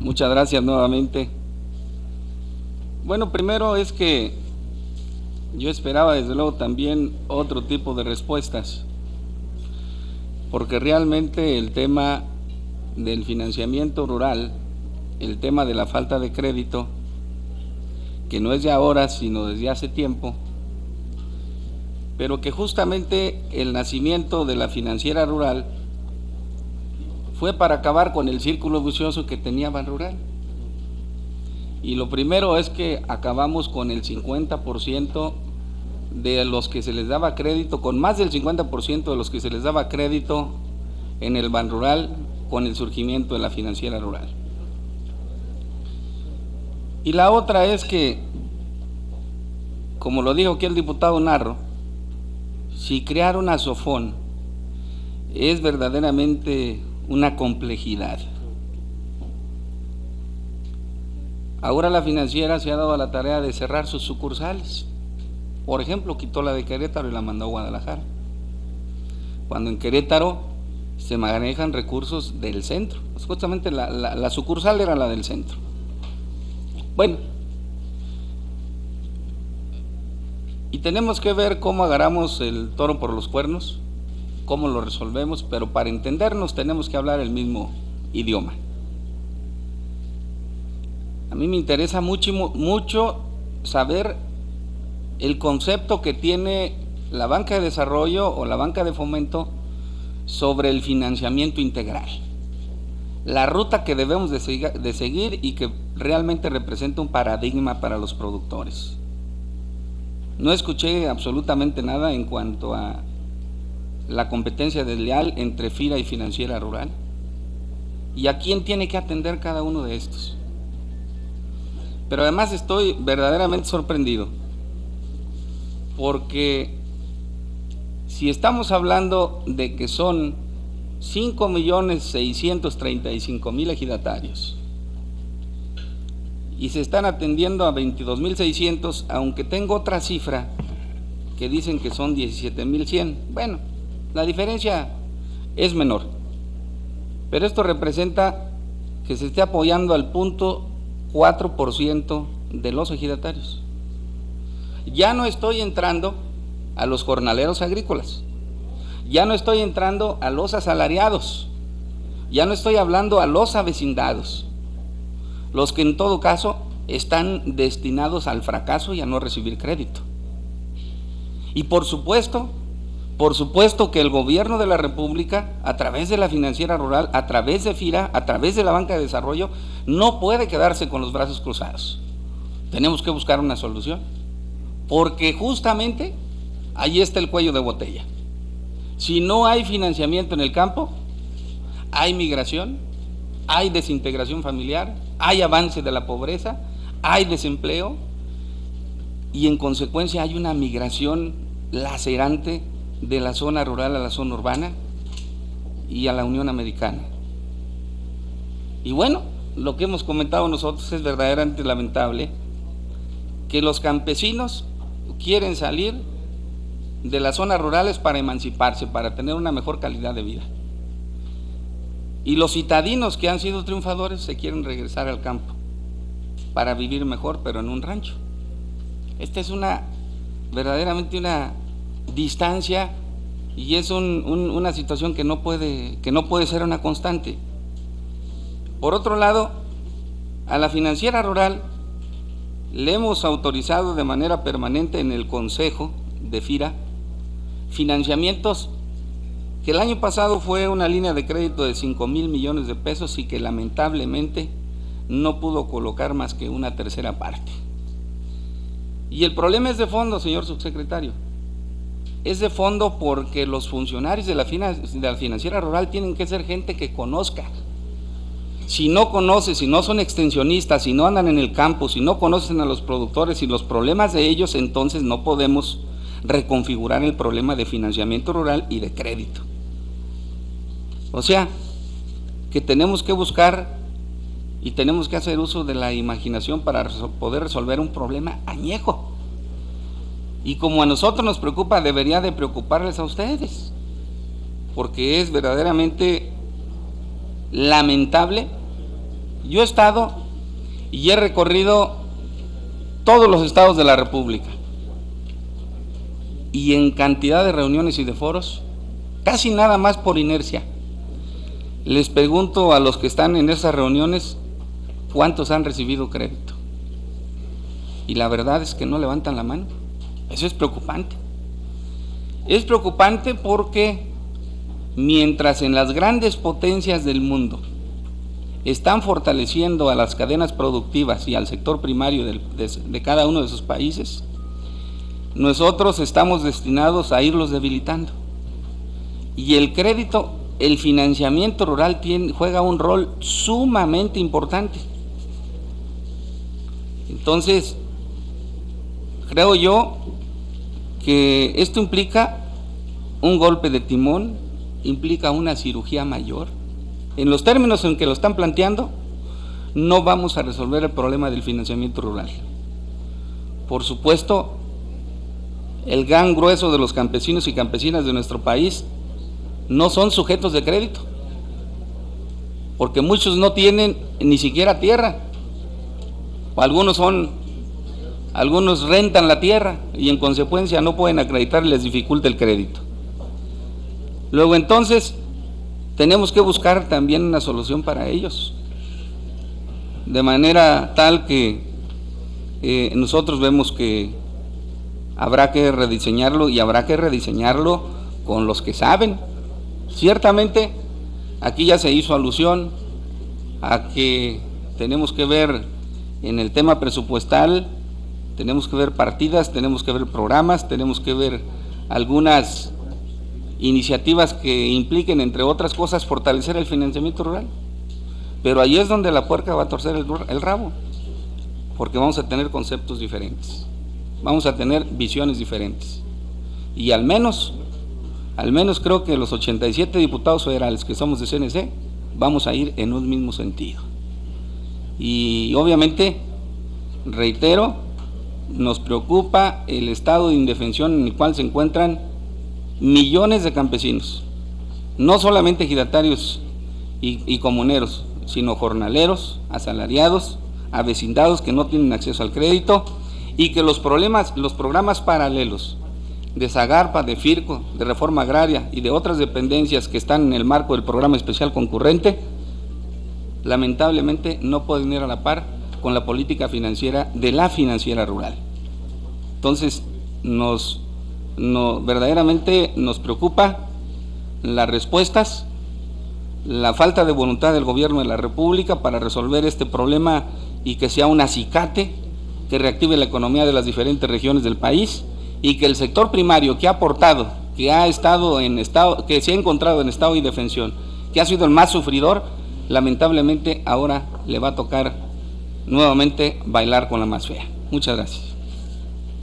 Muchas gracias nuevamente. Bueno, primero es que yo esperaba desde luego también otro tipo de respuestas, porque realmente el tema del financiamiento rural, el tema de la falta de crédito, que no es de ahora, sino desde hace tiempo, pero que justamente el nacimiento de la financiera rural fue para acabar con el círculo vicioso que tenía Banrural. Y lo primero es que acabamos con el 50% de los que se les daba crédito, con más del 50% de los que se les daba crédito en el Banrural con el surgimiento de la financiera rural. Y la otra es que, como lo dijo aquí el diputado Narro, si crear una SOFON es verdaderamente una complejidad. Ahora la financiera se ha dado a la tarea de cerrar sus sucursales. Por ejemplo, quitó la de Querétaro y la mandó a Guadalajara, cuando en Querétaro se manejan recursos del centro. Pues justamente la sucursal era la del centro. Bueno, y tenemos que ver cómo agarramos el toro por los cuernos, cómo lo resolvemos, pero para entendernos tenemos que hablar el mismo idioma. A mí me interesa mucho saber el concepto que tiene la banca de desarrollo o la banca de fomento sobre el financiamiento integral, la ruta que debemos de seguir y que realmente representa un paradigma para los productores. No escuché absolutamente nada en cuanto a la competencia desleal entre FIRA y Financiera Rural, y a quién tiene que atender cada uno de estos. Pero además estoy verdaderamente sorprendido, porque si estamos hablando de que son 5.635.000 ejidatarios y se están atendiendo a 22.600, aunque tengo otra cifra que dicen que son 17.100, bueno, la diferencia es menor, pero esto representa que se esté apoyando al 0.4% de los ejidatarios. Ya no estoy entrando a los jornaleros agrícolas, ya no estoy entrando a los asalariados, ya no estoy hablando a los avecindados, los que en todo caso están destinados al fracaso y a no recibir crédito. Y por supuesto que el gobierno de la República, a través de la financiera rural, a través de FIRA, a través de la banca de desarrollo, no puede quedarse con los brazos cruzados. Tenemos que buscar una solución, porque justamente ahí está el cuello de botella. Si no hay financiamiento en el campo, hay migración, hay desintegración familiar, hay avance de la pobreza, hay desempleo y en consecuencia hay una migración lacerante de la zona rural a la zona urbana y a la Unión Americana. Y bueno, lo que hemos comentado nosotros es verdaderamente lamentable, que los campesinos quieren salir de las zonas rurales para emanciparse, para tener una mejor calidad de vida. Y los citadinos que han sido triunfadores se quieren regresar al campo para vivir mejor, pero en un rancho. Esta es verdaderamente una distancia y es una situación que no puede ser una constante. Por otro lado, a la financiera rural le hemos autorizado de manera permanente en el Consejo de FIRA financiamientos que el año pasado fue una línea de crédito de 5,000 millones de pesos y que lamentablemente no pudo colocar más que una tercera parte. Y el problema es de fondo, señor subsecretario. Es de fondo porque los funcionarios de la financiera rural tienen que ser gente que conozca. Si no conoce, si no son extensionistas, si no andan en el campo, si no conocen a los productores y los problemas de ellos, entonces no podemos reconfigurar el problema de financiamiento rural y de crédito. O sea, que tenemos que buscar y tenemos que hacer uso de la imaginación para poder resolver un problema añejo. Y como a nosotros nos preocupa, debería de preocuparles a ustedes, porque es verdaderamente lamentable Yo he estado y he recorrido todos los estados de la República, y en cantidad de reuniones y de foros, casi nada más por inercia, les pregunto a los que están en esas reuniones cuántos han recibido crédito, y la verdad es que no levantan la mano. Eso es preocupante. Es preocupante porque mientras en las grandes potencias del mundo están fortaleciendo a las cadenas productivas y al sector primario de cada uno de sus países, nosotros estamos destinados a irlos debilitando. Y el crédito, el financiamiento rural juega un rol sumamente importante. Entonces, creo yo que esto implica un golpe de timón, implica una cirugía mayor. En los términos en que lo están planteando, no vamos a resolver el problema del financiamiento rural. Por supuesto, el gran grueso de los campesinos y campesinas de nuestro país no son sujetos de crédito, porque muchos no tienen ni siquiera tierra, o algunos rentan la tierra y en consecuencia no pueden acreditar y les dificulta el crédito. Luego entonces tenemos que buscar también una solución para ellos, de manera tal que nosotros vemos que habrá que rediseñarlo, y habrá que rediseñarlo con los que saben. Ciertamente aquí ya se hizo alusión a que tenemos que ver en el tema presupuestal, tenemos que ver partidas, tenemos que ver programas, tenemos que ver algunas iniciativas que impliquen, entre otras cosas, fortalecer el financiamiento rural. Pero ahí es donde la puerca va a torcer el rabo, porque vamos a tener conceptos diferentes, vamos a tener visiones diferentes, y al menos creo que los 87 diputados federales que somos de CNC vamos a ir en un mismo sentido. Y obviamente, reitero, nos preocupa el estado de indefensión en el cual se encuentran millones de campesinos, no solamente ejidatarios y comuneros, sino jornaleros, asalariados, avecindados que no tienen acceso al crédito, y que los programas paralelos de Zagarpa, de FIRCO, de Reforma Agraria y de otras dependencias que están en el marco del programa especial concurrente, lamentablemente no pueden ir a la par con la política financiera de la financiera rural. Entonces, verdaderamente nos preocupa las respuestas, la falta de voluntad del gobierno de la República para resolver este problema y que sea un acicate que reactive la economía de las diferentes regiones del país, y que el sector primario que ha aportado, que se ha encontrado en estado de indefensión, que ha sido el más sufridor, lamentablemente ahora le va a tocar nuevamente bailar con la más fea. Muchas gracias.